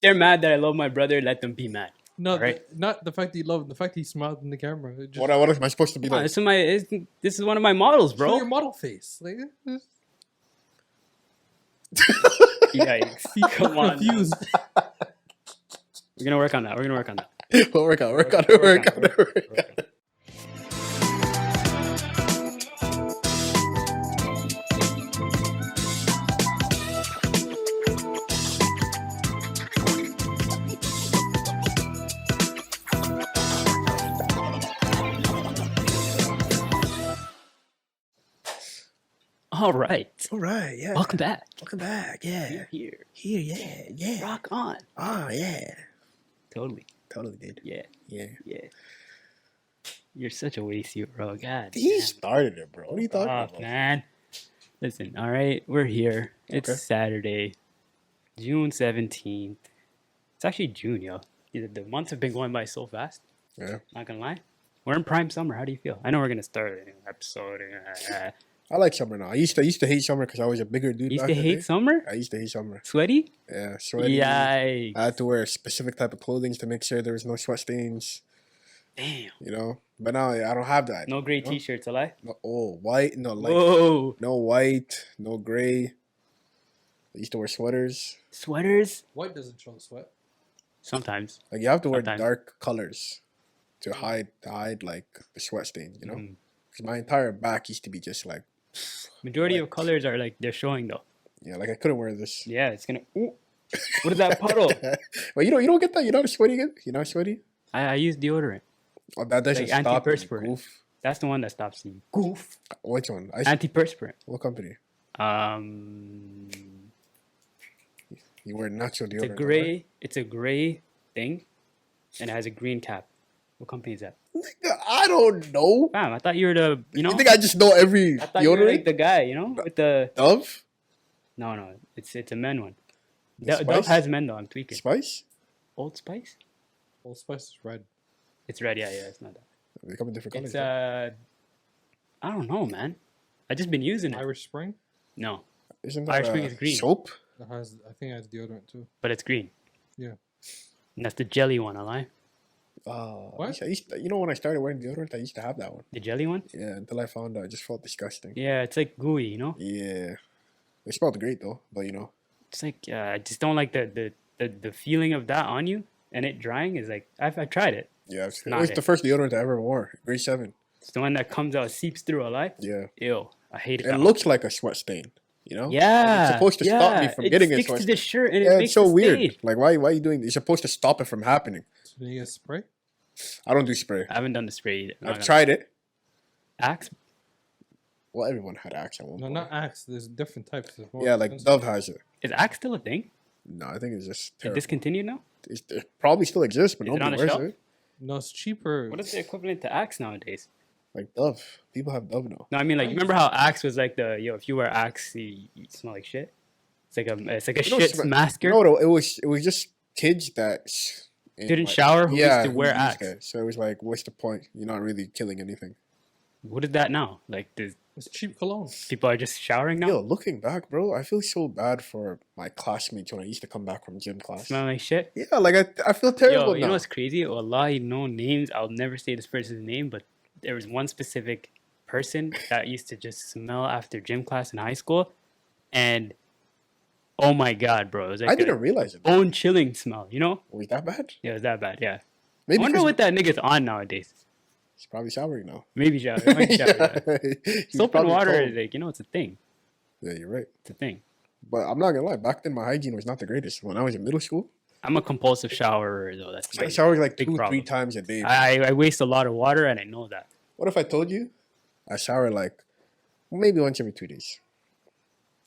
they're mad that I love my brother. Let them be mad. No, Right. not the fact that you love him. The fact that he smiled in the camera. It just, What am I supposed to be like? This is one of my models, show bro. your model face. Like, Yikes! Come on. confused. We're gonna work on that. We'll work on it. Work on it. All right. All right, yeah. Welcome back. Welcome back, yeah. Here. Yeah. Rock on. Oh, yeah. Totally. Totally, dude. Yeah. Yeah. You're such a waste, you bro. God. He damn. started it, bro. What are you talking Fuck, about? man. Listen, all right, we're here. It's Okay. Saturday, June 17th. It's actually June, yo. The months have been going by so fast. Yeah. Not gonna lie. We're in prime summer. How do you feel? I know we're gonna start an episode. I like summer now. I used to hate summer because I was a bigger dude. You used back to in the hate day. summer? I used to hate summer. Sweaty? Yeah, sweaty. Yikes. I had to wear a specific type of clothing to make sure there was no sweat stains. Damn. You know, but now I don't have that. No gray you know? t-shirts, a lie? No, white. No, like Whoa. no white, no gray. I used to wear sweaters. Sweaters? White doesn't show the sweat. Sometimes. Like you have to wear Sometimes. dark colors to hide like the sweat stain. You know, Mhm. because my entire back used to be just like, Majority White. of colors are like, they're showing though. yeah, like I couldn't wear this. Yeah, it's gonna... Ooh. What is that puddle? Well, you don't get that. You're not sweaty again. You're not sweaty. I use deodorant. Oh, that doesn't Like stop you, antiperspirant. goof. That's the one that stops you. Goof. Which one? Antiperspirant. What company? You wear natural It's a deodorant. gray. It's a gray thing, and it has a green cap. What company is that? Nigga, I don't know. Fam, I thought you were the. You know. You think I just know every I thought you were deodorant? like the guy. You know, with the. Dove? No. It's a men one. The Dove Spice? has men though. I'm tweaking. Spice? Old Spice. Old Spice is red. It's red. Yeah. It's not that. They come in different colors. It's I don't know, man. I just been using it. Irish Spring. No, Isn't Irish that Spring is green. soap? That has, I think it has deodorant too. but it's green. Yeah. And that's the jelly one. I lie. What? You know when I started wearing deodorant, I used to have that one. The jelly one. Yeah, until I found out, it just felt disgusting. Yeah, it's like gooey. You know. Yeah. It smelled great though, but you know. It's like I just don't like the feeling of that on you, and it drying is like I've tried it. Yeah, it not was it. the first deodorant I ever wore. Grade 7. It's the one that comes out, seeps through a lie. Yeah. Ew, I hate it. It that looks like a sweat stain, you know? much. Yeah, It's supposed to stop me from getting a It sticks sweat to stain. the shirt and Yeah, it makes it's so a weird. stain. Like, why are you doing this? You're supposed to stop it from happening. So when you get spray. I don't do spray. I haven't done the spray either. I've tried it. Axe. Well, everyone had Axe at one No, point. not Axe. There's different types. There's more Yeah, like expensive. Dove has it. Is Axe still a thing? No, I think it's just It terrible. discontinued now. It probably still exists, but Is it nobody on the wears shelf? it. No, it's cheaper. What is the equivalent to Axe nowadays? Like Dove. People have Dove now. No, I mean like you remember how Axe was like the if you wear Axe you smell like shit. It's like a You know shit what's- masker. No, it was just kids that Didn't shower who used to who wear used Axe. it. So it was like, what's the point? You're not really killing anything. What is that now? Like It's cheap cologne. people are just showering now. Yo, looking back, bro, I feel so bad for my classmates when I used to come back from gym class. Smelling like shit. Yeah, like I feel terrible Yo, you now. know what's crazy? Wallahi, no names. I'll never say this person's name, but there was one specific person that used to just smell after gym class in high school, and oh my god, bro, it was like I didn't realize it. bone chilling smell. You know? Was that bad? Yeah, it was that bad. Yeah. Maybe I wonder 'cause what that nigga's on nowadays. he's probably showering now. Maybe shower. It might be shower, yeah. He's Soap and probably water cold. is like it's a thing. Yeah, you're right. It's a thing. But I'm not gonna lie. Back then, my hygiene was not the greatest. When I was in middle school, I'm a compulsive showerer though. That's I my showered like big 2-3 problem. times a day. I waste a lot of water, and I know that. What if I told you I shower like maybe once every 2 days?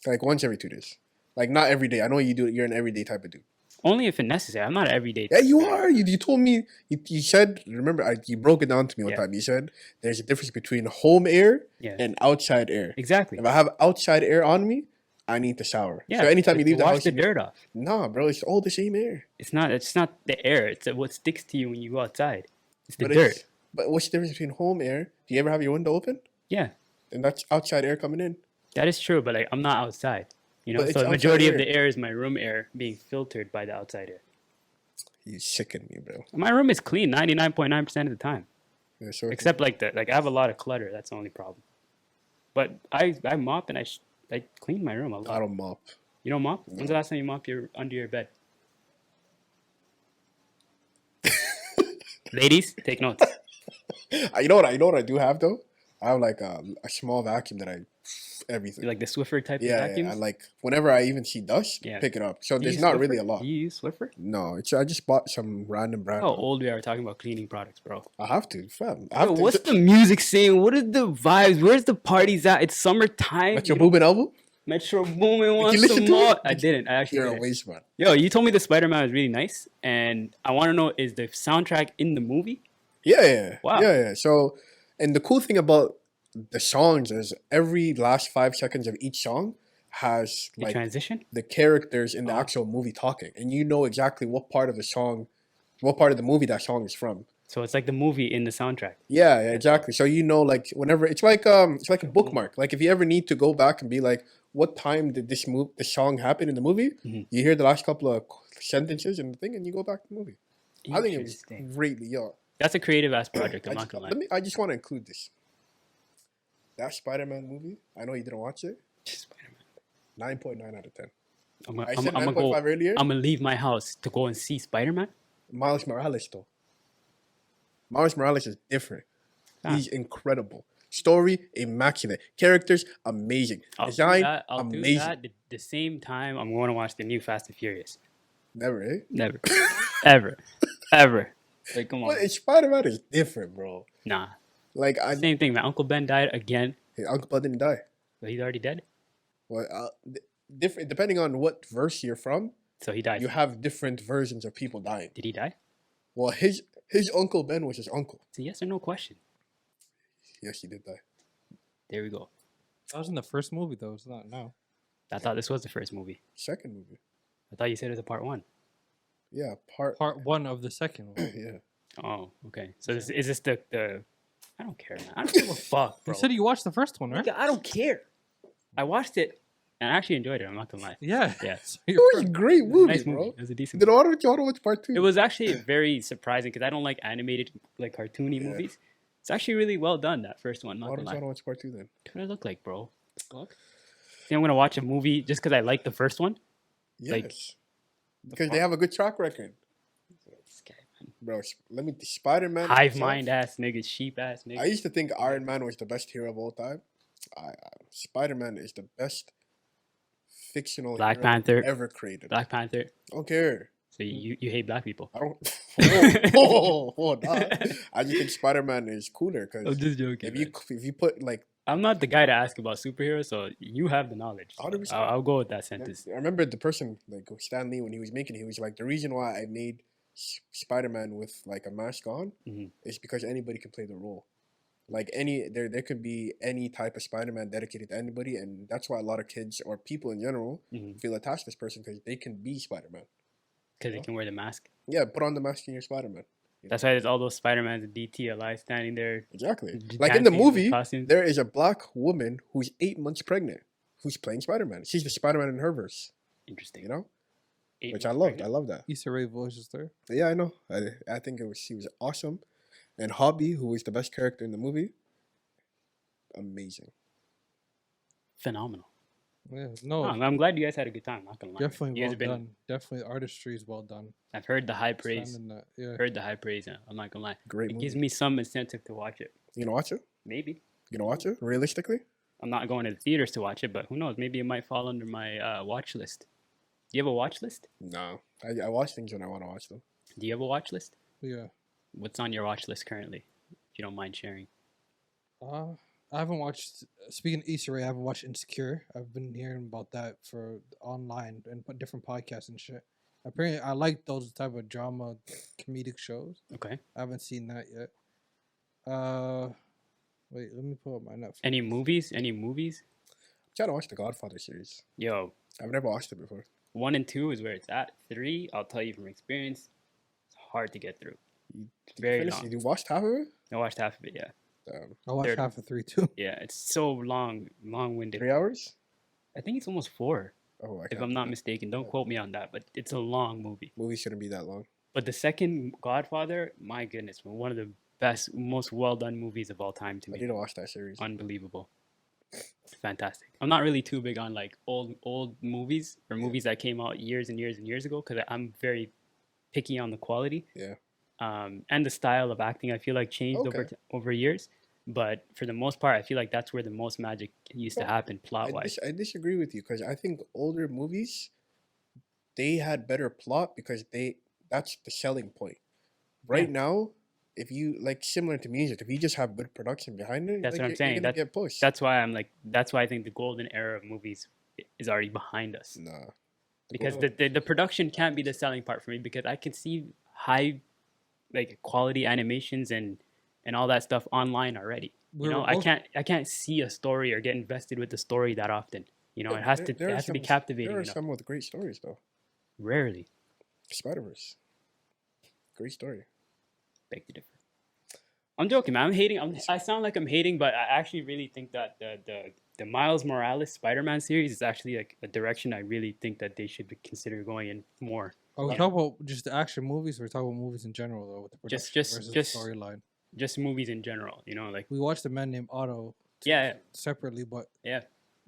Like once every 2 days. Like not every day. I know you do. You're an everyday type of dude. Only if it's necessary. I'm not an everyday. Yeah, you are. You told me. You said. Remember, you broke it down to me one Yeah. time. You said there's a difference between home air Yeah. and outside air. Exactly. If I have outside air on me, I need to shower. Yeah. So anytime you to leave the wash house, the dirt off. nah, bro, it's all the same air. It's not the air. It's what sticks to you when you go outside. It's the But dirt. But what's the difference between home air? Do you ever have your window open? Yeah, And that's outside air coming in. that is true. But like, I'm not outside. You know, But it's so the majority of outside the air is my room air being filtered by the outside air. You sicken me, bro. My room is clean 99.9% of the time, Yeah, so except like I have a lot of clutter. That's the only problem. But I mop and I clean my room a I lot. don't mop. You don't mop? When's the last time you mopped under your bed? Ladies, take notes. You know what I do have though? I have like a small vacuum that I everything. You like the Swiffer type of Yeah, vacuums? I like whenever I even see dust, Yeah. pick it up. So Do you there's use not Swiffer? really a lot. Do you use Swiffer? No, I just bought some random brand. How old we are talking about cleaning products, bro. I have to, fam. I Yo, have to. what's the music saying? What are the vibes? Where's the parties at? It's summertime. Metro Boomin album? Metro Boomin wants listen some to more. it? I didn't. I actually You're a didn't. waste man. Yo, you told me the Spider-Man was really nice, and I want to know, is the soundtrack in the movie? Yeah. Wow. Yeah. So, and the cool thing about the songs is every last 5 seconds of each song has The like transition? the characters in the Oh. actual movie talking, and you know exactly what part of the movie that song is from. So it's like the movie in the soundtrack. Yeah, exactly. So you know, like whenever it's like a bookmark. Like if you ever need to go back and be like, what time did the song happen in the movie? Mhm. You hear the last couple of sentences in the thing, and you go back to the movie. I think it was Interesting. greatly That's a creative ass project. I'm not gonna lie. I just want to include this. That Spider-Man movie. I know you didn't watch it. Spider-Man. 9.9 out of 10. I'm I gonna said go. 9.5 earlier. I'm gonna leave my house to go and see Spider-Man. Miles Morales though. Miles Morales is different. Ah. He's incredible. Story immaculate. Characters amazing. I'll Design do that. I'll amazing. do that the same time I'm going to watch the new Fast and Furious. Never, eh? Never, ever. Like, come on. But Spider-Man is different, bro. Nah. Like Same thing. My Uncle Ben died again. his Uncle Ben didn't die. But he's already dead. Well, different depending on what verse you're from. So he died. You have different versions of people dying. Did he die? Well, his Uncle Ben was his uncle. It's a yes or no question. Yes, he did die. There we go. That was in the first movie, though. It's not now. I thought this was the first movie. Second movie. I thought you said it was a part one. Yeah, Part 1 of the second one. yeah. Oh, okay. So is this the? I don't care, man. I don't give a fuck, bro. You said you watched the first one, right? Nigga, I don't care. I watched it and I actually enjoyed it. I'm not gonna lie. Yeah. Yeah. So It you're was a right. great It was a movie, nice bro. movie. It was a decent Did movie. you want to watch part 2? It was actually very surprising because I don't like animated, like cartoony Yeah. movies. It's actually really well done. That first one. Not Why gonna don't you lie. want to watch part 2 then? What do I look like, bro? Fuck. Think I'm gonna watch a movie just because I like the first one? Yes. Like, because they have a good track record. This guy, man. Bro, Spider-Man. Hive itself, mind ass niggas, sheep ass I niggas. used to think Iron Man was the best hero of all time. Spider-Man is the best fictional Black hero Panther. ever created. Black Panther. I don't care. So you hate black people? I don't. Nah. I just think Spider-Man is cooler I'm because just joking. if you put like I'm not the guy to ask about superheroes, so you have the knowledge. So 100%. I'll go with that sentence. I remember the person like Stan Lee when he was making it, he was like the reason why I made Spider-Man with like a mask on Mhm. is because anybody can play the role. Like there could be any type of Spider-Man dedicated to anybody, and that's why a lot of kids or people in general Mhm. feel attached to this person because they can be Spider-Man. Because they can wear the mask. Yeah, put on the mask and you're Spider-Man. That's why there's all those Spider-Mans and DT alive standing there. Exactly. Dancing Like in the with movie, costumes. there is a black woman who's 8 months pregnant who's playing Spider-Man. She's the Spider-Man in her verse, Interesting. you know, Eight which I months loved. pregnant. I love that. Easter egg voices there. Yeah, I know. I think she was awesome. And Hobby, who was the best character in the movie, amazing. Phenomenal. Yeah. Oh, No, I'm glad you guys had a good time. Not gonna lie. definitely You guys well have been. done. Definitely artistry is well done. I've heard the high praise. Stand in that. Yeah. Heard the high praise. I'm not gonna lie. Great It movie. gives me some incentive to watch it. You gonna watch it? Maybe. You gonna watch it? Realistically? I'm not going to the theaters to watch it, but who knows? Maybe it might fall under my watch list. Do you have a watch list? No. I watch things when I want to watch them. Do you have a watch list? Yeah. What's on your watch list currently? If you don't mind sharing. I haven't watched. Speaking of Easter egg, I haven't watched Insecure. I've been hearing about that for online and different podcasts and shit. Apparently, I like those type of drama, comedic shows. Okay. I haven't seen that yet. Wait, let me pull up my Netflix. Any movies? Any movies? I'm trying to watch the Godfather series. Yo, I've never watched it before. 1 and 2 is where it's at. 3, I'll tell you from experience, it's hard to get through. Very Finish- long. You watched half of it? I watched half of it, yeah. I watched third. half of 3 too. Yeah, it's so long-winded. 3 hours? I think it's almost 4, Oh, I if can't I'm do not that. mistaken. Don't quote me on that, but it's a long movie. Movies shouldn't be that long. But the second Godfather, my goodness, one of the best, most well done movies of all time to I me. didn't watch that series. Unbelievable. Fantastic. I'm not really too big on like old movies or Yeah. movies that came out years and years and years ago because I'm very picky on the quality. Yeah. And the style of acting I feel like changed Okay. over years. But for the most part, I feel like that's where the most magic used to Well, happen plot wise. I disagree with you because I think older movies they had better plot because that's the selling point. Right now, if you like similar to music, if you just have good production behind it, That's like what I'm you're saying. gonna get pushed. That's why I'm like. That's why I think the golden era of movies is already behind us. Nah. Because the production can't be the selling part for me because I can see high like quality animations and all that stuff online already. You know, I can't see a story or get invested with the story that often. You know, it has to be captivating. There are enough. some with great stories though. Rarely. Spider-Verse. Great story. Beg to differ. I'm joking, man. I'm hating. I sound like I'm hating, but I actually really think that the Miles Morales Spider-Man series is actually like a direction I really think that they should consider going in more. Are we talking about just the action movies, or we're talking about movies in general though, with the production versus the storyline? Just movies in general, you know, like we watched A Man Named Otto. Separately, but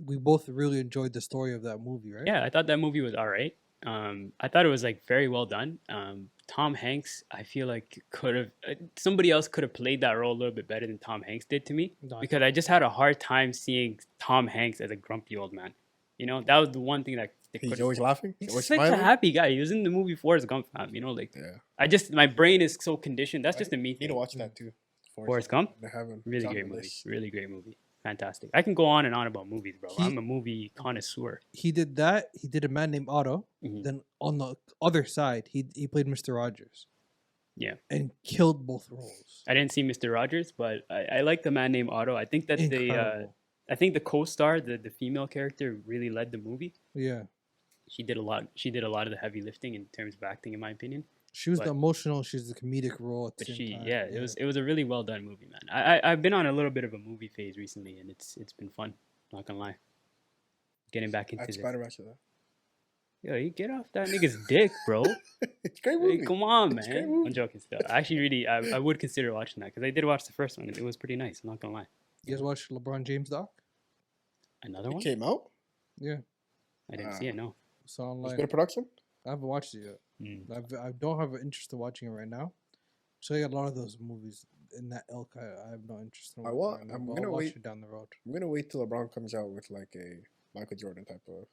we both really enjoyed the story of that movie, right? Yeah, I thought that movie was all right. I thought it was like very well done. Tom Hanks, I feel like could have somebody else could have played that role a little bit better than Tom Hanks did to me because I just had a hard time seeing Tom Hanks as a grumpy old man. You know, that was the one thing that he's always laughing. He's such a happy guy. He was in the movie Forrest Gump, fam. You know, like my brain is so conditioned. That's just a me thing. You need to watch that too. Forrest Gump. Really great movie. Really great movie. Fantastic. I can go on and on about movies, bro. I'm a movie connoisseur. He did that. He did A Man Named Otto. Mm-hmm. Then on the other side, he played Mr. Rogers. Yeah. And killed both roles. I didn't see Mr. Rogers, but I like The Man Named Otto. I think that I think the co-star, the female character, really led the movie. Yeah. She did a lot. She did a lot of the heavy lifting in terms of acting, in my opinion. She was the emotional. She's the comedic role. At the same time. It was a really well done movie, man. I've been on a little bit of a movie phase recently, and it's been fun. Not gonna lie. Getting back into this. Spider-Verse though. Yo, you get off that nigga's dick, bro. It's a great movie. Hey, come on, man. I'm joking still. I actually really, I would consider watching that because I did watch the first one. And it was pretty nice. I'm not gonna lie. You guys watched LeBron James doc? Another one? It came out? Yeah. I didn't see it, no. It's online. It's good production? I haven't watched it yet. I don't have an interest in watching it right now. So I got a lot of those movies in that ilk. I have no interest in watching. I'm gonna wait it down the road. I'm gonna wait till LeBron comes out with like a Michael Jordan type of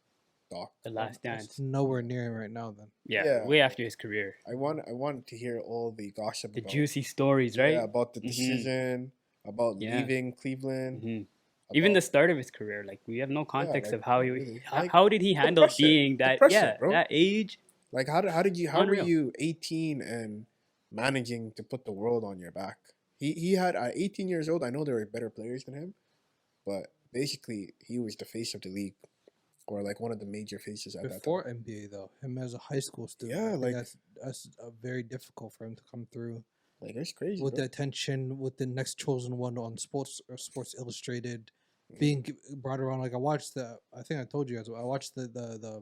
doc. The Last Dance. It's nowhere near him right now. Then. Yeah, way after his career. I want to hear all the gossip. The juicy stories, right? Yeah, about the decision, about leaving Cleveland. Even the start of his career, like we have no context of how how did he handle being that that age? Like how were you 18 and managing to put the world on your back? He had at 18 years old. I know there were better players than him, but basically he was the face of the league, or like one of the major faces at that time. Before NBA though, him as a high school student, yeah, like that's very difficult for him to come through. Like it's crazy with the attention, with the next chosen one on Sports Illustrated, being brought around. Like I think I told you guys. I watched that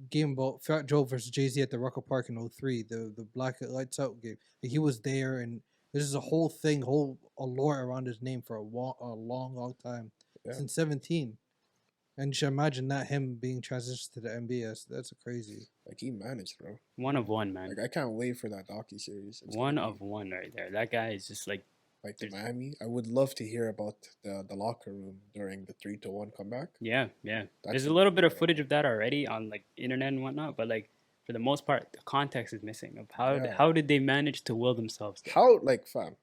game about Fat Joe versus Jay-Z at the Rucker Park in 03, the Black Lights Out game. He was there, and this is a whole thing, a lore around his name for a long time, since 17. And you should imagine that him being transitioned to the NBA. That's crazy. Like he managed, bro. One of one, man. Like I can't wait for that docu-series. One of one right there. That guy is just like the Miami. I would love to hear about the locker room during the 3-1 comeback. Yeah. There's a little bit of footage of that already on like internet and whatnot, but like for the most part, the context is missing of how did they manage to will themselves there? How fam?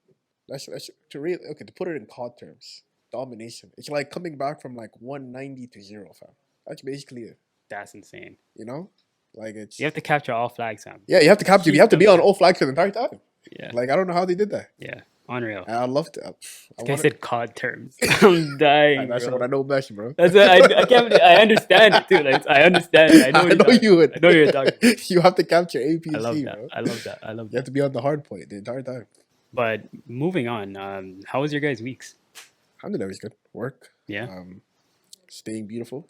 That's to put it in COD terms. Domination. It's like coming back from like 190 to 0, fam. That's basically it. That's insane. You know, like it's you have to capture all flags, fam. Yeah, you have to capture. You have to be on all flags for the entire time. Yeah. Like I don't know how they did that. Yeah. Unreal. I love to. I said COD terms. I'm dying. That's what I know best, bro. That's what I can't. I understand it too. Like I understand it. I know you would. I know you're talking. You have to capture APC. I love that. Bro. I love that. You have to be on the hard point the entire time. But moving on, how was your guys' weeks? Alhamdulillah, it was good. Work. Yeah. Staying beautiful,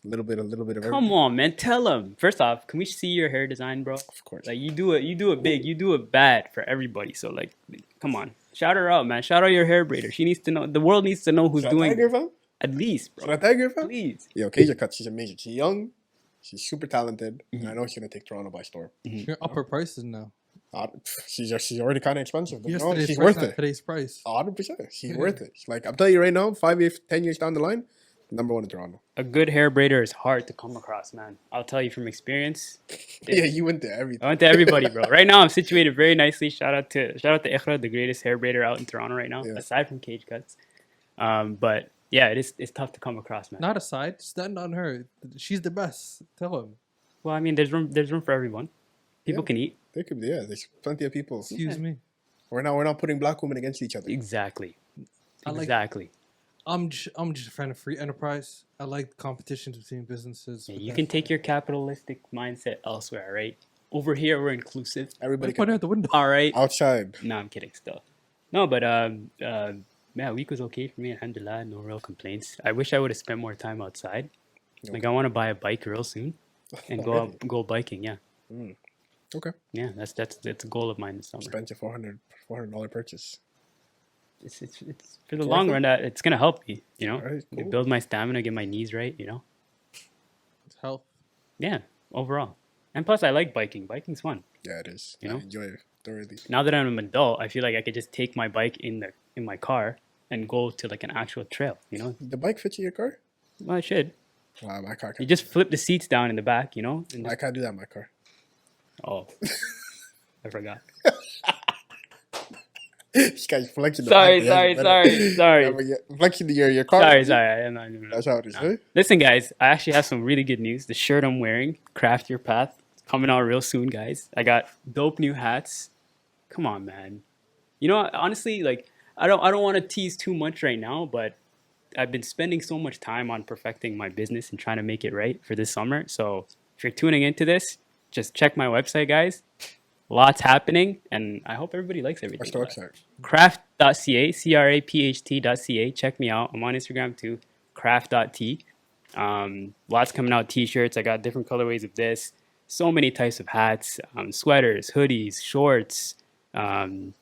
A little bit of Come everything. on, man. Tell them. First off, can we see your hair design, bro? Of course. Like you do it big, you do it bad for everybody. So like, come on, shout her out, man. Shout out your hair braider. She needs to know. The world needs to know who's Should I doing tag her, fam? at least, bro. Should I tag her, fam? Please. Yo, Kaja Cut, she's amazing. She's young. She's super talented. And I know she's gonna take Toronto by storm. You're upper prices now. She's already kind of expensive, but Yesterday's she's price, worth not it. Today's price. 100%. She's worth it. Like I'm telling you right now, 5 years, 10 years down the line, number one in Toronto. A good hair braider is hard to come across, man. I'll tell you from experience. Yeah, you went to everything. I went to everybody, bro. Right now, I'm situated very nicely. Shout out to Ikhra, the greatest hair braider out in Toronto right now, Yeah. aside from Cage Cuts. But yeah, it's tough to come across, man. Not aside. Stand on her. She's the best. Tell him. Well, I mean, there's room for everyone. People Yeah. can eat. There could be, there's plenty of people. Excuse me. We're not putting black women against each other. Exactly. I like- Exactly. I'm just a fan of free enterprise. I like competitions between businesses. Yeah, but you then- can take your capitalistic mindset elsewhere, right? Over here, we're inclusive. Everybody Put it can. out the window. All right. Outside. No, I'm kidding still. No, but yeah, week was okay for me. Alhamdulillah, no real complaints. I wish I would have spent more time outside. No. Like I want to buy a bike real soon and go biking. Yeah, Okay. yeah. That's a goal of mine this summer. Spent your $400 purchase. It's for the It's long worth run. That it's gonna help me. You know, Alright, cool. build my stamina, get my knees right. You know, It's health. yeah. Overall, and plus I like biking. Biking's fun. Yeah, it is. You I know? enjoy it thoroughly. Now that I'm an adult, I feel like I could just take my bike in my car and go to like an actual trail. You know, The bike fits in your car? well, I should. Wow, my car You can't. just flip the seats down in the back. You know, and I just, can't do that in my car. oh, I forgot. This guy's flexing. the Sorry, back, yeah, sorry, better. sorry. Yeah, but yeah, flexing your car. Sorry. I'm not, That's how it is. Huh? Listen, guys, I actually have some really good news. The shirt I'm wearing, Craft Your Path, coming out real soon, guys. I got dope new hats. Come on, man. You know, honestly, like I don't want to tease too much right now, but I've been spending so much time on perfecting my business and trying to make it right for this summer. So if you're tuning into this, just check my website, guys. Lots happening, and I hope everybody likes everything. What's the website? Crapht.ca, crapht.ca. Check me out. I'm on Instagram too, crapht.t. Lots coming out t-shirts. I got different colorways of this. So many types of hats, sweaters, hoodies, shorts, cargo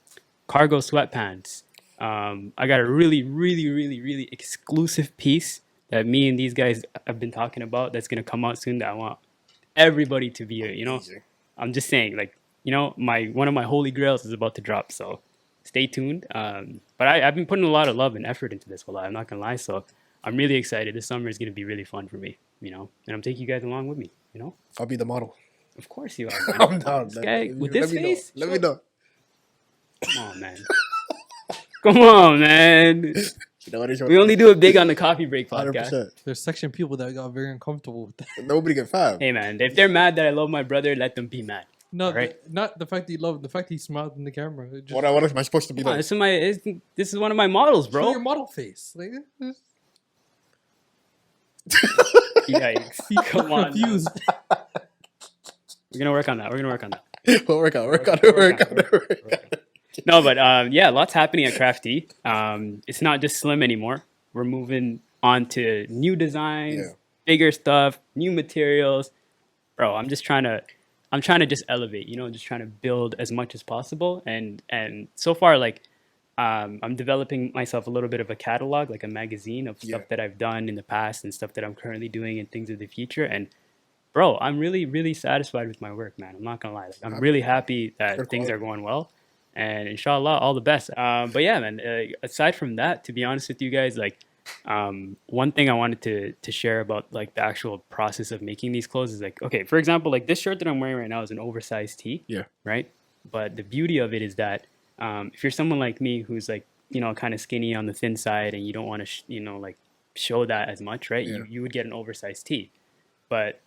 sweatpants. I got a really exclusive piece that me and these guys have been talking about that's going to come out soon that I want everybody to be, you know, Easy. I'm just saying, like, you know, one of my holy grails is about to drop, so stay tuned. But I've been putting a lot of love and effort into this, wallah, I'm not gonna lie. So I'm really excited. This summer is gonna be really fun for me, you know, and I'm taking you guys along with me, you know. I'll be the model. Of course you are. Man. I'm down. This guy with Let this me know. face. Let me know. Come on, man. Come on, man. You know what it is? We only do it big on the Coffee Break podcast. 100%. There's section people that got very uncomfortable with that. Nobody can five. Hey, man, if they're mad that I love my brother, let them be mad. No, Alright. not the fact that you love, the fact that he smiled in the camera. It just, What am I supposed to be Come on, like? this is one of my models, show bro. your model face. Like, Yikes. he's Come on. confused. We're gonna work on that. We'll work out. No, but yeah, lots happening at Crafty. It's not just slim anymore. We're moving on to new designs, Yeah. bigger stuff, new materials. Bro, I'm trying to just elevate, you know, just trying to build as much as possible. And so far, like, I'm developing myself a little bit of a catalog, like a magazine of stuff Yeah. that I've done in the past and stuff that I'm currently doing and things of the future. And bro, I'm really satisfied with my work, man. I'm not gonna lie. Like, I'm really happy that Good things quality. are going well, and inshallah, all the best. But yeah, man. Aside from that, to be honest with you guys, like, one thing I wanted to share about like the actual process of making these clothes is like, okay, for example, like this shirt that I'm wearing right now is an oversized tee. Yeah. Right. But the beauty of it is that if you're someone like me who's like, you know, kind of skinny on the thin side and you don't want to, you know, like show that as much, right? Yeah. You would get an oversized tee. But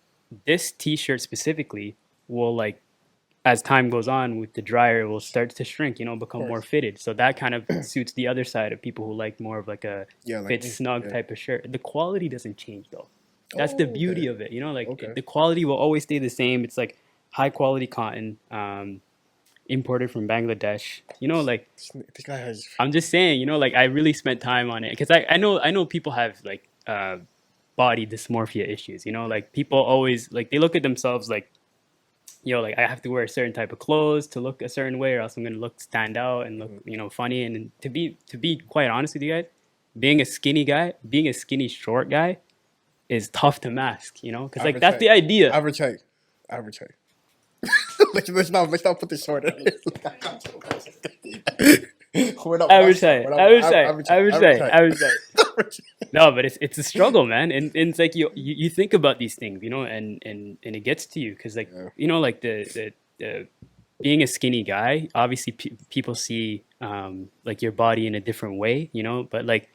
this t-shirt specifically will, like, as time goes on with the dryer, it will start to shrink, you know, become more course. fitted. So that kind of suits the other side of people who like more of like a Yeah, like fit me. snug Yeah. type of shirt. The quality doesn't change though. That's the Oh, beauty okay. of it, you know, like Okay. the quality will always stay the same. It's like high quality cotton, imported from Bangladesh, you know, like, This guy has. I'm just saying, you know, like I really spent time on it because I know people have like body dysmorphia issues. You know, like people always like they look at themselves like, you know, like I have to wear a certain type of clothes to look a certain way, or else I'm gonna look stand out and look, you know, funny. And to be quite honest with you guys, being a skinny guy, being a skinny short guy, is tough to mask. You know, because like Average that's height. the idea. Average height. Average height. let's not put this short in. We're not Average Rockstar. height, We're not average height, average average average height, height. average height. No, but it's a struggle, man, and it's like you think about these things, you know, and it gets to you because like Yeah. you know like the being a skinny guy, obviously people see like your body in a different way, you know, but like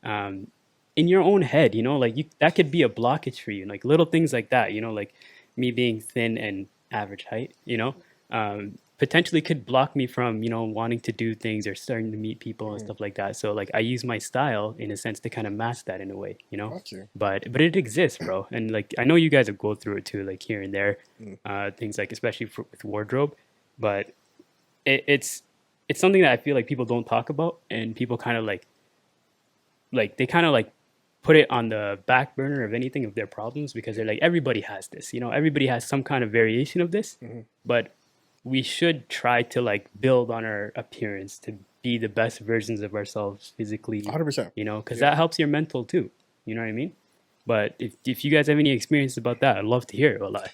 um, in your own head, you know, like that could be a blockage for you, like little things like that, you know, like me being thin and average height, you know, potentially could block me from, you know, wanting to do things or starting to meet people and stuff like that. So like I use my style in a sense to kind of mask that in a way, you know. Got you. But it exists, bro, and like I know you guys have go through it too, like here and there, things like especially with wardrobe, but it's something that I feel like people don't talk about, and people kind of like they kind of like put it on the back burner of anything of their problems because they're like everybody has this, you know, everybody has some kind of variation of this, but we should try to like build on our appearance to be the best versions of ourselves physically, 100%. you know, because Yeah. that helps your mental too, you know what I mean? But if you guys have any experience about that, I'd love to hear it. Wallah.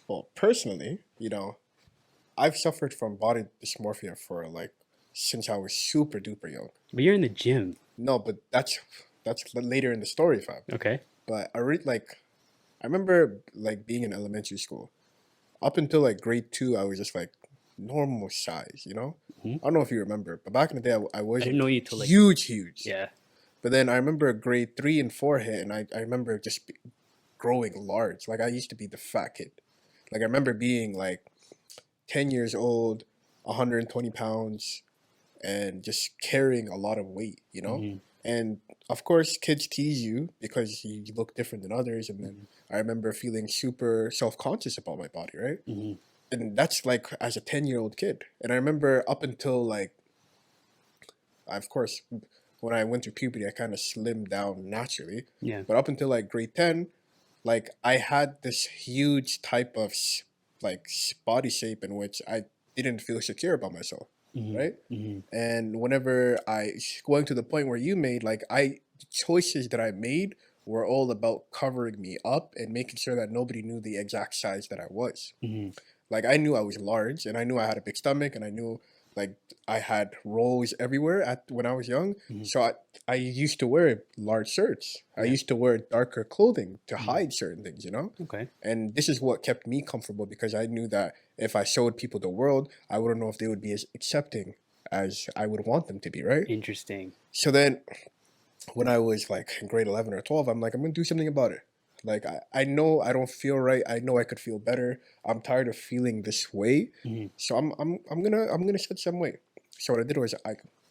Well, personally, you know, I've suffered from body dysmorphia for like since I was super duper young. But you're in the gym, No, but that's later in the story, fam. okay? But I remember like being in elementary school. Up until like grade 2, I was just like normal size, you know? I don't know if you remember, but back in the day, I wasn't didn't know you till, like- huge. Yeah. But then I remember grade 3 and 4 hit, and I remember just growing large. Like I used to be the fat kid. Like I remember being like 10 years old, 120 pounds, and just carrying a lot of weight, you know? And of course, kids tease you because you look different than others. And then I remember feeling super self-conscious about my body, right? And that's like as a 10-year-old kid. And I remember up until like, of course, when I went through puberty, I kind of slimmed down naturally. Yeah. But up until like grade 10, like I had this huge type of body shape in which I didn't feel secure about myself, right? And whenever going to the point where you made, like choices that I made were all about covering me up and making sure that nobody knew the exact size that I was. Like I knew I was large, and I knew I had a big stomach, and I knew like I had rolls everywhere when I was young. So I used to wear large shirts. I used to wear darker clothing to hide certain things, you know? Okay. And this is what kept me comfortable because I knew that if I showed people the world, I wouldn't know if they would be as accepting as I would want them to be, right? Interesting. So then when I was like in grade 11 or 12, I'm like, I'm going to do something about it. Like, I know I don't feel right. I know I could feel better. I'm tired of feeling this way. So I'm gonna shed some weight. So what I did was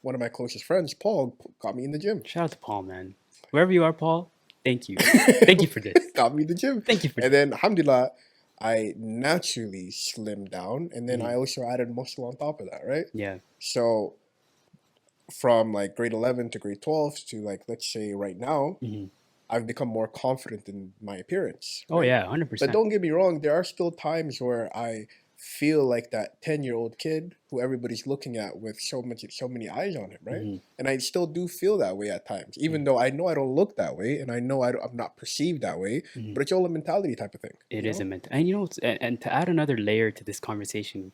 one of my closest friends, Paul, got me in the gym. Shout out to Paul, man. Wherever you are, Paul, thank you. Thank you for this. Got me in the gym. Thank you for And then, alhamdulillah, I naturally slimmed down. And then I also added muscle on top of that, right? Yeah. So from like grade 11 to grade 12 to like, let's say right now, I've become more confident in my appearance. Oh, right? yeah, 100%. But don't get me wrong, there are still times where I feel like that 10-year-old kid who everybody's looking at with so many eyes on him, right? And I still do feel that way at times, even though I know I don't look that way, and I know I'm not perceived that way, but it's all a mentality type of thing. It is a mental. And, you know, and to add another layer to this conversation,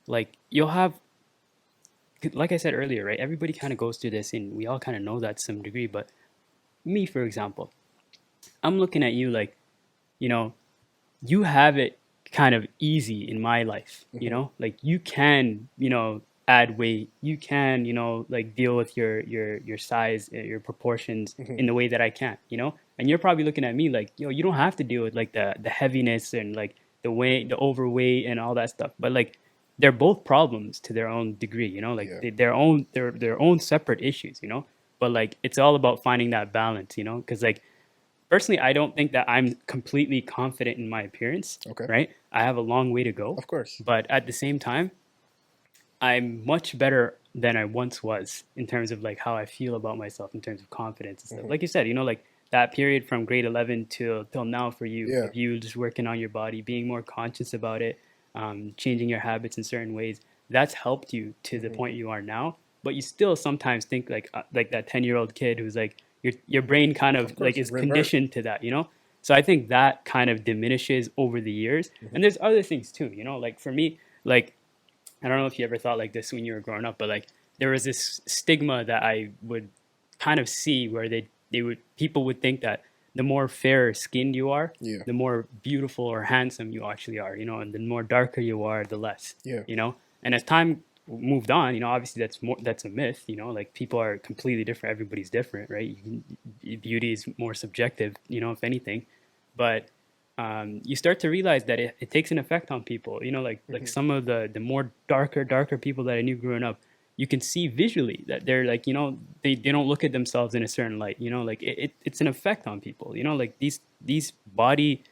like, you'll have, like I said earlier, right? Everybody kind of goes through this, and we all kind of know that to some degree, but me, for example, I'm looking at you like, you know, you have it kind of easy in my life, you know, like you can, you know, add weight, you can, you know, like deal with your size, your proportions in the way that I can't, you know, and you're probably looking at me like, yo, you don't have to deal with like the heaviness and like the weight, the overweight and all that stuff, but like they're both problems to their own degree, you know, like their own separate issues, you know. But like it's all about finding that balance, you know, because like personally, I don't think that I'm completely confident in my appearance. Okay. Right? I have a long way to go. Of course. But at the same time, I'm much better than I once was in terms of like how I feel about myself in terms of confidence and stuff. Like you said, you know, like that period from grade 11 till now for you, Yeah. of you just working on your body, being more conscious about it, changing your habits in certain ways, that's helped you to the point you are now. But you still sometimes think like that 10-year-old kid who's like your brain kind of course, like is revert. conditioned to that, you know. So I think that kind of diminishes over the years. And there's other things too, you know. Like for me, like I don't know if you ever thought like this when you were growing up, but like there was this stigma that I would kind of see where they would people would think that the more fair skinned you are, Yeah. the more beautiful or handsome you actually are, you know, and the more darker you are, the less, Yeah. you know. And as time moved on, you know, obviously that's a myth, you know, like people are completely different, everybody's different, right? Beauty is more subjective, you know, if anything, but you start to realize that it takes an effect on people. You know, like some of the more darker people that I knew growing up, you can see visually that they're like, you know, they don't look at themselves in a certain light. You know, like it's an effect on people. You know, like these body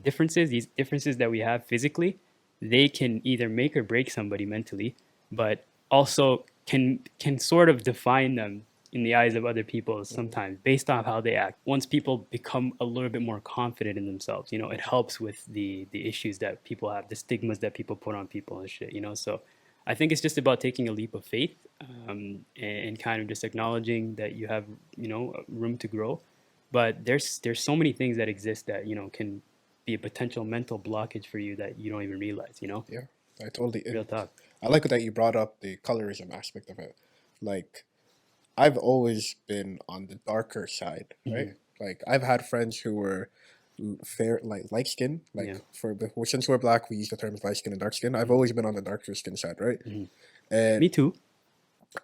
differences, these differences that we have physically, they can either make or break somebody mentally, but also can sort of define them in the eyes of other people sometimes based on how they act. Once people become a little bit more confident in themselves, you know, it helps with the issues that people have, the stigmas that people put on people and shit, you know. So I think it's just about taking a leap of faith, and kind of just acknowledging that you have, you know, room to grow. But there's so many things that exist that, you know, can be a potential mental blockage for you that you don't even realize, you know. Yeah. I totally. Real talk. I like that you brought up the colorism aspect of it. Like, I've always been on the darker side, right? Like, I've had friends who were fair, like light skin. Like, since we're black, we use the terms light skin and dark skin. I've always been on the darker skin side, right? And Me too.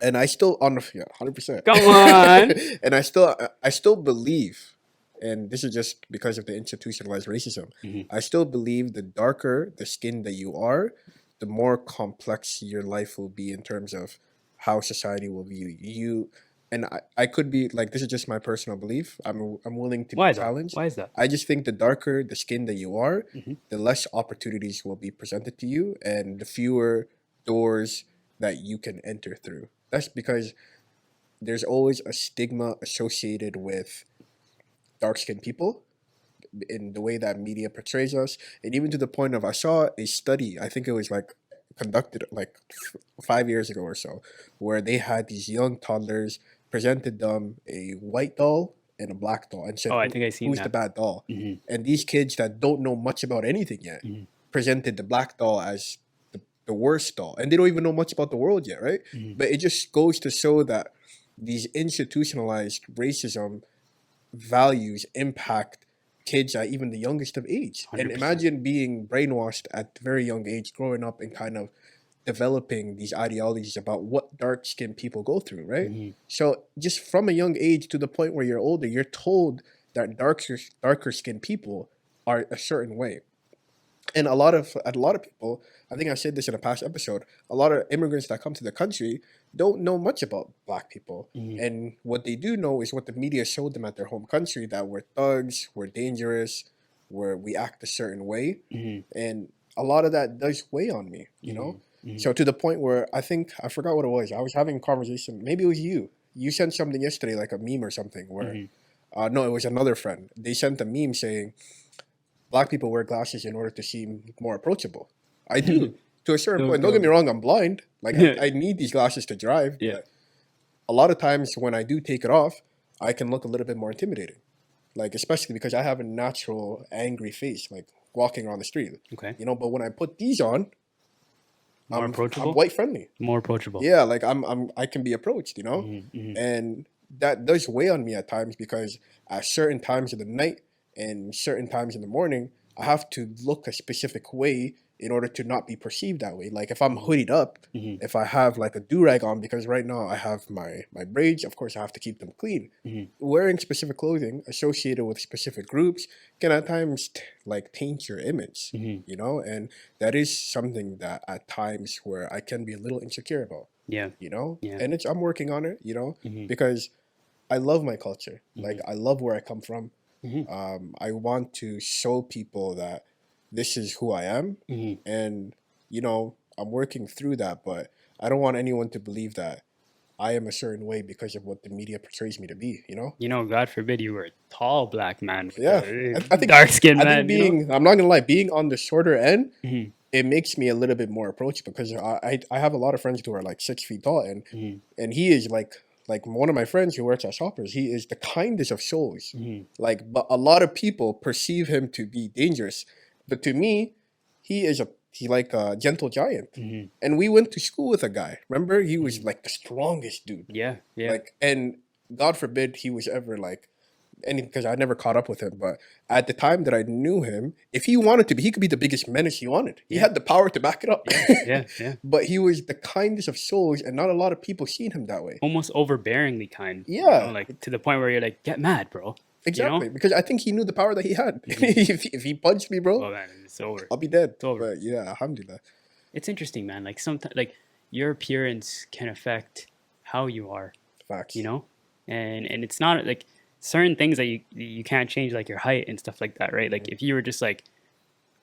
and I still 100%. Come on. And I still believe, and this is just because of the institutionalized racism. I still believe the darker the skin that you are, the more complex your life will be in terms of how society will view you. And I could be like, this is just my personal belief. I'm willing to Why be is that? challenged. Why is that? I just think the darker the skin that you are, the less opportunities will be presented to you, and the fewer doors that you can enter through. That's because there's always a stigma associated with dark skinned people in the way that media portrays us. And even to the point of, I saw a study, I think it was like conducted like 5 years ago or so, where they had these young toddlers, presented them a white doll and a black doll, and said, Oh, I think I seen who's the that. bad doll? And these kids that don't know much about anything yet presented the black doll as the worst doll. And they don't even know much about the world yet, right? But it just goes to show that these institutionalized racism values impact kids at even the youngest of age. And 100%. imagine being brainwashed at a very young age, growing up and kind of developing these ideologies about what dark skinned people go through, right? So just from a young age to the point where you're older, you're told that darker skinned people are a certain way. And a lot of people, I think I said this in a past episode, a lot of immigrants that come to the country don't know much about black people. And what they do know is what the media showed them at their home country, that we're thugs, we're dangerous, we act a certain way. And a lot of that does weigh on me, you know? So to the point where I forgot what it was. I was having a conversation, maybe it was you. You sent something yesterday, like a meme or something, where no, it was another friend. They sent a meme saying black people wear glasses in order to seem more approachable. I do to a certain point. Don't get me wrong, I'm blind. Like I need these glasses to drive. Yeah. But a lot of times when I do take it off, I can look a little bit more intimidating. Like, especially because I have a natural angry face, like walking around the street. Okay. You know, but when I put these on, More approachable. I'm white friendly. More approachable. Yeah, like I can be approached, you know? And that does weigh on me at times, because at certain times of the night and certain times in the morning, I have to look a specific way in order to not be perceived that way. Like if I'm hoodied up, if I have like a do-rag on, because right now I have my braids, of course I have to keep them clean. Wearing specific clothing associated with specific groups can at times like taint your image, you know? And that is something that at times where I can be a little insecure about. Yeah. You know? Yeah. And I'm working on it, you know, because I love my culture. Like I love where I come from. I want to show people that this is who I am. And, you know, I'm working through that, but I don't want anyone to believe that I am a certain way because of what the media portrays me to be, you know? You know, God forbid you were a tall black man with Yeah. I think dark skinned I think man, you know? being, I'm not gonna lie, being on the shorter end, Mhm, it makes me a little bit more approachable because I have a lot of friends who are like 6 feet tall, mhm, and he is like one of my friends who works at Shoppers. He is the kindest of souls. mhm. Like, but a lot of people perceive him to be dangerous, but to me, he like a gentle giant. Mhm. And we went to school with a guy. Remember, he was Mhm. like the strongest dude. Yeah, yeah, Like, and God forbid he was ever like any, because I never caught up with him. But at the time that I knew him, if he wanted to be, he could be the biggest menace he wanted. He Yeah. had the power to back it up. yeah, yeah, yeah. But he was the kindest of souls, and not a lot of people seen him that way. Almost overbearingly kind. You Yeah. know, like to the point where you're like, get mad, bro. Exactly, You know? because I think he knew the power that he had. Mhm. If he punched me, bro, Oh man, it's over. I'll be dead. It's over. But yeah, alhamdulillah. It's interesting, man. Like sometimes, like your appearance can affect how you are. Facts. You know, and it's not like certain things that you can't change, like your height and stuff like that, right? Like if you were just like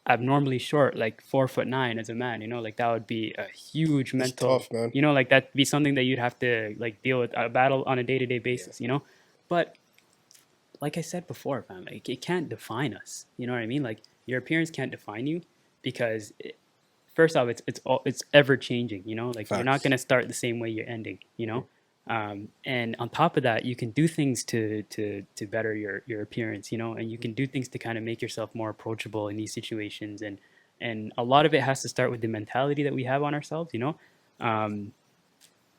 abnormally short, like 4'9" as a man, you know, like that would be a huge It's mental, tough, man. you know, like that'd be something that you'd have to like deal with a battle on a day-to-day basis, you know. But like I said before, man, like it can't define us. You know what I mean? Like your appearance can't define you because first off, it's ever changing. You know, like you're not Facts. gonna start the same way you're ending. You know, and on top of that, you can do things to better your appearance. You know, and you can do things to kind of make yourself more approachable in these situations. And a lot of it has to start with the mentality that we have on ourselves. You know.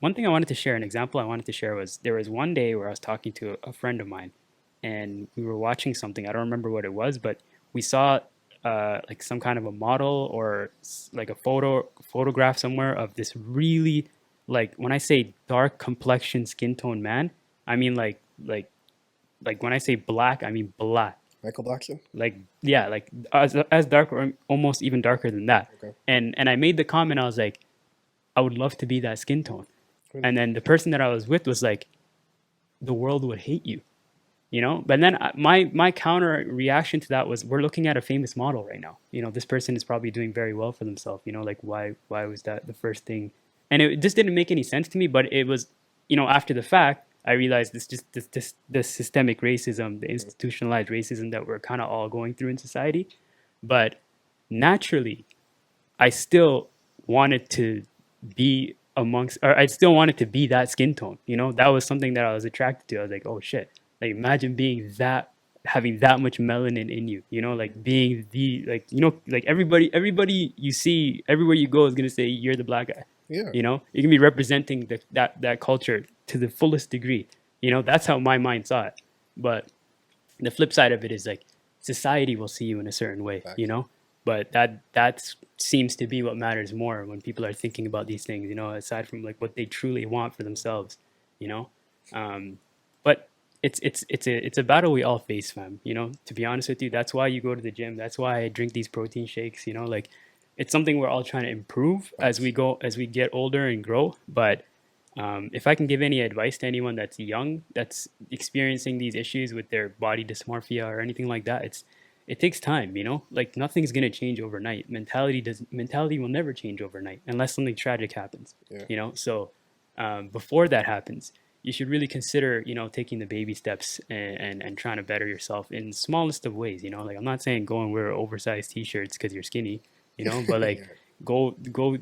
One thing I wanted to share, an example I wanted to share was there was one day where I was talking to a friend of mine, and we were watching something. I don't remember what it was, but we saw like some kind of a model or like a photograph somewhere of this really, like when I say dark complexion skin tone man, I mean like when I say black, I mean black. Michael Blackson. Like yeah, like as dark or almost even darker than that. Okay. And I made the comment. I was like, I would love to be that skin tone. Really? And then the person that I was with was like, the world would hate you, you know. But then my counter reaction to that was, we're looking at a famous model right now. You know, this person is probably doing very well for themselves. You know, like why was that the first thing? And it just didn't make any sense to me. But it was, you know, after the fact, I realized this systemic racism, the institutionalized racism that we're kind of all going through in society. But naturally, I still wanted to be amongst, or I still wanted to be that skin tone. You know, that was something that I was attracted to. I was like, oh shit, like imagine being that, having that much melanin in you. You know, like being the, like, you know, like everybody you see everywhere you go is gonna say you're the black guy. Yeah. You know, you can be representing that culture to the fullest degree. You know, that's how my mind saw it. But the flip side of it is like society will see you in a certain way. Facts. You know, but that seems to be what matters more when people are thinking about these things, you know, aside from like what they truly want for themselves, you know. But it's a battle we all face, fam, you know. To be honest with you, that's why you go to the gym, that's why I drink these protein shakes, you know. Like it's something we're all trying to improve as we get older and grow. But if I can give any advice to anyone that's young, that's experiencing these issues with their body dysmorphia or anything like that, it takes time, you know. Like nothing's gonna change overnight. Mentality will never change overnight unless something tragic happens. Yeah. You know, so before that happens, you should really consider, you know, taking the baby steps and trying to better yourself in the smallest of ways. You know, like I'm not saying go and wear oversized t-shirts because you're skinny, you know, but like Yeah. go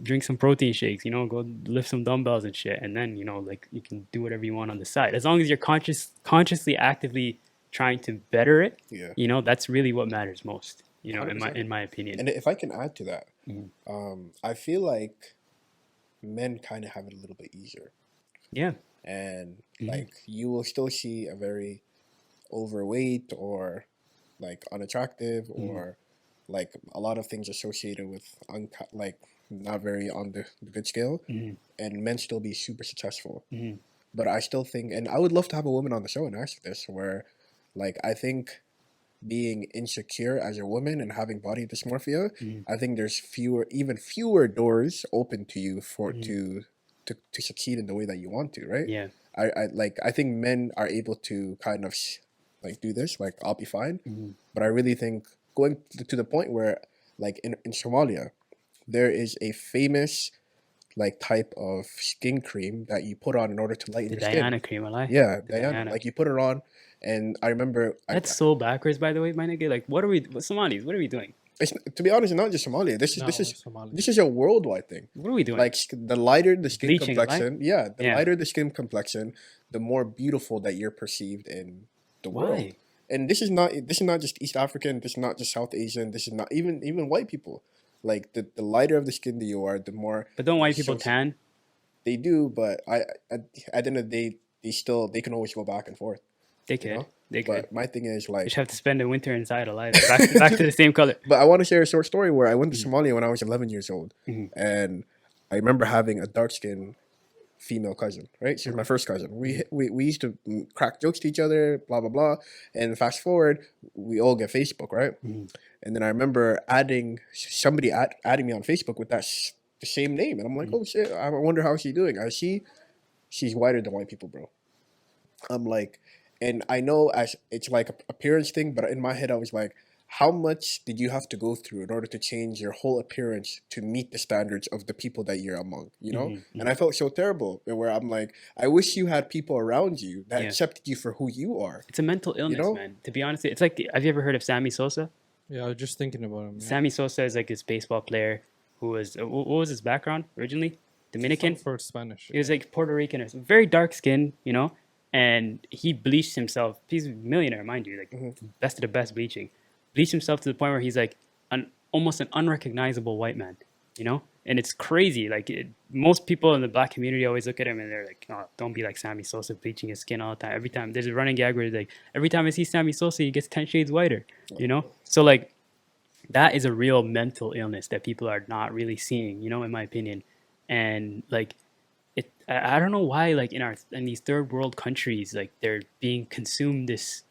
drink some protein shakes, you know, go lift some dumbbells and shit, and then, you know, like you can do whatever you want on the side as long as you're consciously actively trying to better it. Yeah. You know, that's really what matters most, you know, 100%. in my opinion. And if I can add to that, Mhm. I feel like men kind of have it a little bit easier, Yeah. and Mhm. like you will still see a very overweight or like unattractive or like a lot of things associated with like not very on the good scale, Mhm. and men still be super successful. Mhm. But I still think, and I would love to have a woman on the show and ask this, where like I think being insecure as a woman and having body dysmorphia, Mhm. I think there's even fewer doors open to you for Mhm. to succeed in the way that you want to, right? Yeah. I think men are able to kind of like do this, like I'll be fine. Mhm. But I really think going to the point where like in Somalia, there is a famous like type of skin cream that you put on in order to lighten The your skin. Diana cream, I like. Yeah, The Diana. Diana. Like you put it on, and I remember That's so backwards, by the way, my nigga. Like, what Somalis, what are we doing? it's, to be honest, it's not just Somalia. No, it's Somali. This is a worldwide thing. What are we doing? Like the lighter the skin Bleaching, right? complexion, lighter the skin complexion, the more beautiful that you're perceived in the world. Why? And this is not just East African. This is not just South Asian. This is not even white people. Like the lighter of the skin that you are, the more. But don't white people tan? They do, but at the end of the day, they can always go back and forth. They could. You know? They could. But my thing is You like, just have to spend the winter inside alive. Back to the same color. but I want to share a short story where I went to Somalia when I was 11 years old, and I remember having a dark skinned female cousin. Right, she was my first cousin. We used to crack jokes to each other, blah blah blah. And fast forward, we all get Facebook, right? And then I remember somebody adding me on Facebook with the same name, and I'm like, oh shit, I wonder how she's doing. She's whiter than white people, bro. I'm like, and I know as it's like a appearance thing, but in my head I was like, how much did you have to go through in order to change your whole appearance to meet the standards of the people that you're among, you know? And I felt so terrible where I'm like, I wish you had people around you that accepted you for who you are. It's a mental illness, man. To be honest, it's like, have you ever heard of Sammy Sosa? Yeah, I was just thinking about him. Yeah. Sammy Sosa is like this baseball player who was, what was his background originally? Dominican? For Spanish. He was like Puerto Rican or something. Very dark skin, you know? And he bleached himself. He's a millionaire, mind you, like best of the best bleaching. Bleached himself to the point where he's like almost an unrecognizable white man, you know? And it's crazy. Like most people in the black community always look at him and they're like, oh, don't be like Sammy Sosa bleaching his skin all the time. Every time there's a running gag where like, every time I see Sammy Sosa, he gets 10 shades whiter, you know? So like that is a real mental illness that people are not really seeing, you know, in my opinion. And like, I don't know why, like in these third world countries, like they're being consumed this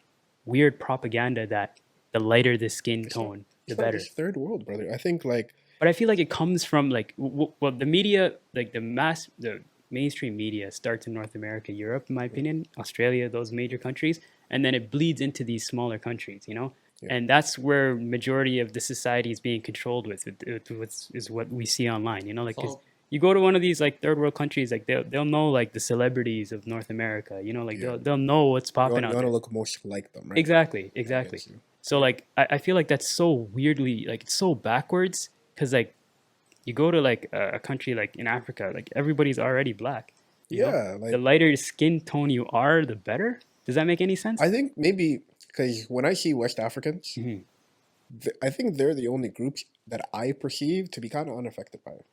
weird propaganda that the lighter the skin tone, the better. It's third world, brother. I think like, but I feel like it comes from like, well, the media, like the mainstream media starts in North America, Europe, in my opinion, Australia, those major countries, and then it bleeds into these smaller countries, you know. Yeah. And that's where majority of the society is being controlled with is what we see online, you know, like. You go to one of these like third world countries, like they'll know like the celebrities of North America, you know, like they'll know what's popping out. You want to look most like them, right? Exactly. So like I feel like that's so weirdly like it's so backwards because like you go to like a country like in Africa, like everybody's already black. You know? Like, the lighter skin tone you are, the better. Does that make any sense? I think maybe because when I see West Africans, I think they're the only groups that I perceive to be kind of unaffected by it.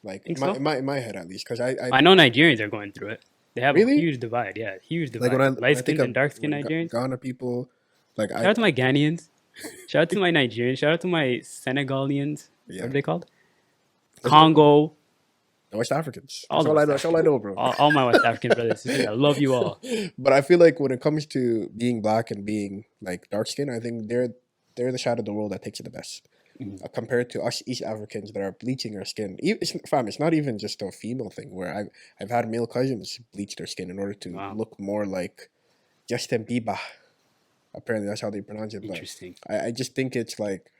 Like in my head, at least, because I know Nigerians are going through it. They have really? a huge divide. Yeah, huge divide. Like light skinned and dark skinned Nigerians. Ghana people. Like shout out to my Ghanaians. Shout out to my Nigerians. Shout out to my Senegalians. Yeah. What are they called? Congo. West Africans. That's all I know, bro. All my West African brothers. I love you all. But I feel like when it comes to being black and being like dark skinned, I think they're the side of the world that takes it the best. Compared to us East Africans that are bleaching our skin. It's not even just a female thing where I've had male cousins bleach their skin in order to look more like Justin Bieber. Apparently that's how they pronounce it. Interesting. But I just think it's like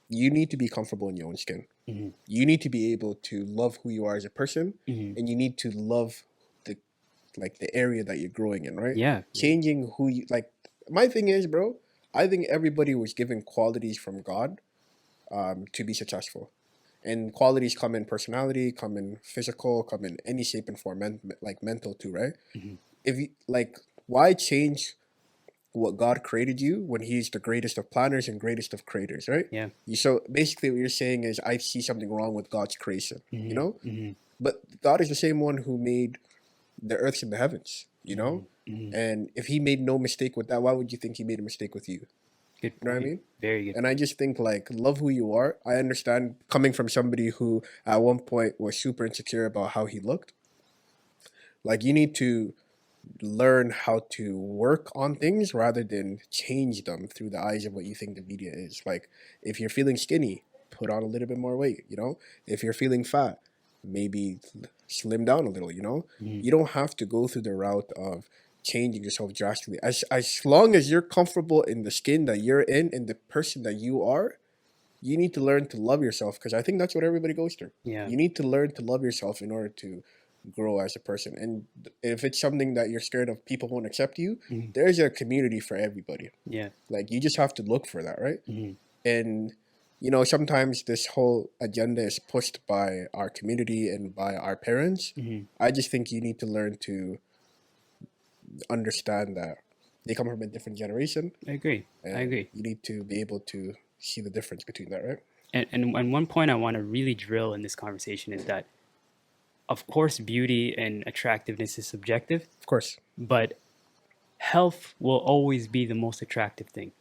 you need to be comfortable in your own skin. You need to be able to love who you are as a person, and you need to love the area that you're growing in, right? Yeah. Changing who you like. My thing is, bro, I think everybody was given qualities from God to be successful, and qualities come in personality, come in physical, come in any shape and form, like mental too, right? If you like, why change what God created you when He's the greatest of planners and greatest of creators, right? Yeah. So basically, what you're saying is, I see something wrong with God's creation, you know. But God is the same one who made the earths and the heavens, you know. And if He made no mistake with that, why would you think He made a mistake with you? Good point. You know what I mean? Very good. And I just think like love who you are. I understand coming from somebody who at one point was super insecure about how he looked. Like you need to learn how to work on things rather than change them through the eyes of what you think the media is. Like if you're feeling skinny, put on a little bit more weight, you know? If you're feeling fat, maybe slim down a little, you know? You don't have to go through the route of changing yourself drastically. As long as you're comfortable in the skin that you're in and the person that you are, you need to learn to love yourself, because I think that's what everybody goes through. Yeah. You need to learn to love yourself in order to grow as a person. And if it's something that you're scared of people won't accept you, Mhm. there's a community for everybody. Yeah. Like, you just have to look for that, right? Mhm. And sometimes this whole agenda is pushed by our community and by our parents. Mhm. I just think you need to learn to understand that they come from a different generation. I agree. And I agree. you need to be able to see the difference between that, right? And one point I want to really drill in this conversation is that, of course, beauty and attractiveness is subjective, Of course. but health will always be the most attractive thing.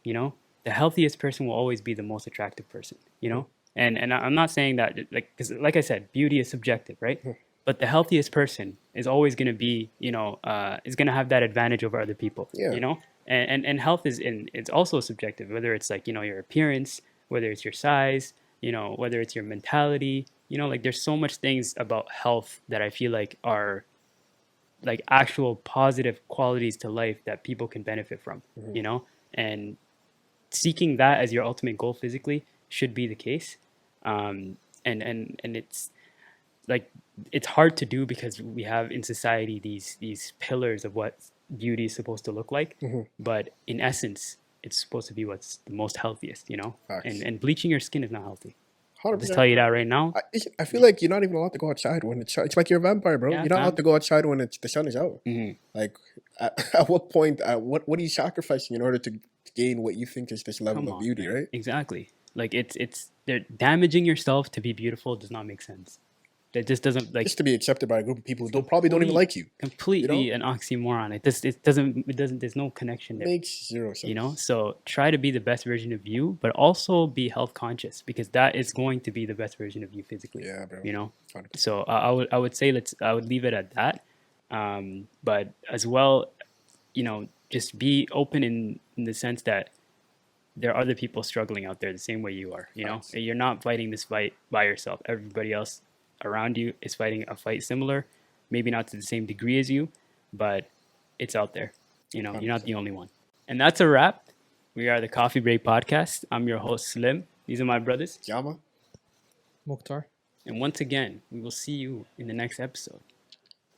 You know, the healthiest person will always be the most attractive person. You know, and I'm not saying that because like I said, beauty is subjective, right? But the healthiest person is always going to be, is going to have that advantage over other people. Yeah. You know, and health it's also subjective, whether it's like, your appearance, whether it's your size, whether it's your mentality, like there's so much things about health that I feel like are like actual positive qualities to life that people can benefit from, and seeking that as your ultimate goal physically should be the case. And it's like, it's hard to do because we have in society these pillars of what beauty is supposed to look like, but in essence it's supposed to be what's the most healthiest, Facts. and bleaching your skin is not healthy. I'll 100%. just tell you that right now. I feel like you're not even allowed to go outside when it's like you're a vampire, bro. Yeah, You're not allowed to go outside when the sun is out. Like, at what point, what are you sacrificing in order to gain what you think is this level Come of on, beauty, man. right? Exactly. Like they're damaging yourself to be beautiful does not make sense. That just doesn't, like, Just to be accepted by a group of people who probably don't even like you. completely an oxymoron. It doesn't there's no connection there. Makes zero sense. So try to be the best version of you, but also be health conscious, because that is going to be the best version of you physically. Yeah, bro. 100%. So I would say I would leave it at that. But as well, just be open in the sense that there are other people struggling out there the same way you are. Facts. You're not fighting this fight by yourself. Everybody else around you is fighting a fight similar, maybe not to the same degree as you, but it's out there. You're not 100%. the only one. And that's a wrap. We are the Coffee Break Podcast. I'm your host, Slim. These are my brothers. Jama. Mukhtar. And once again, we will see you in the next episode.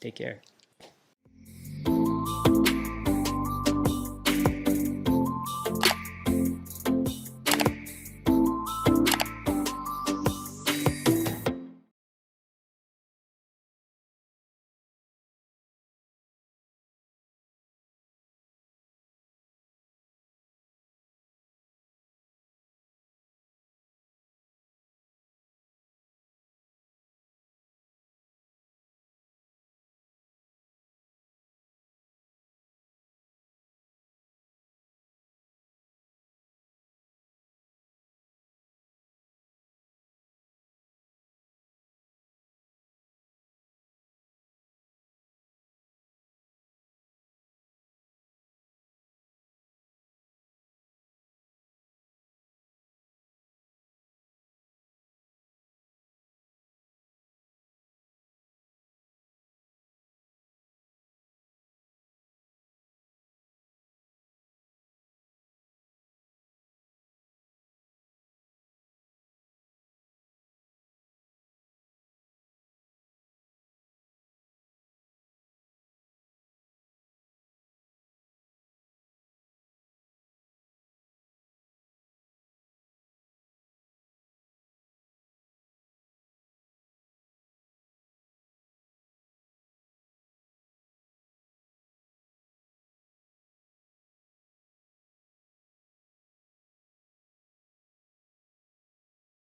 Take care.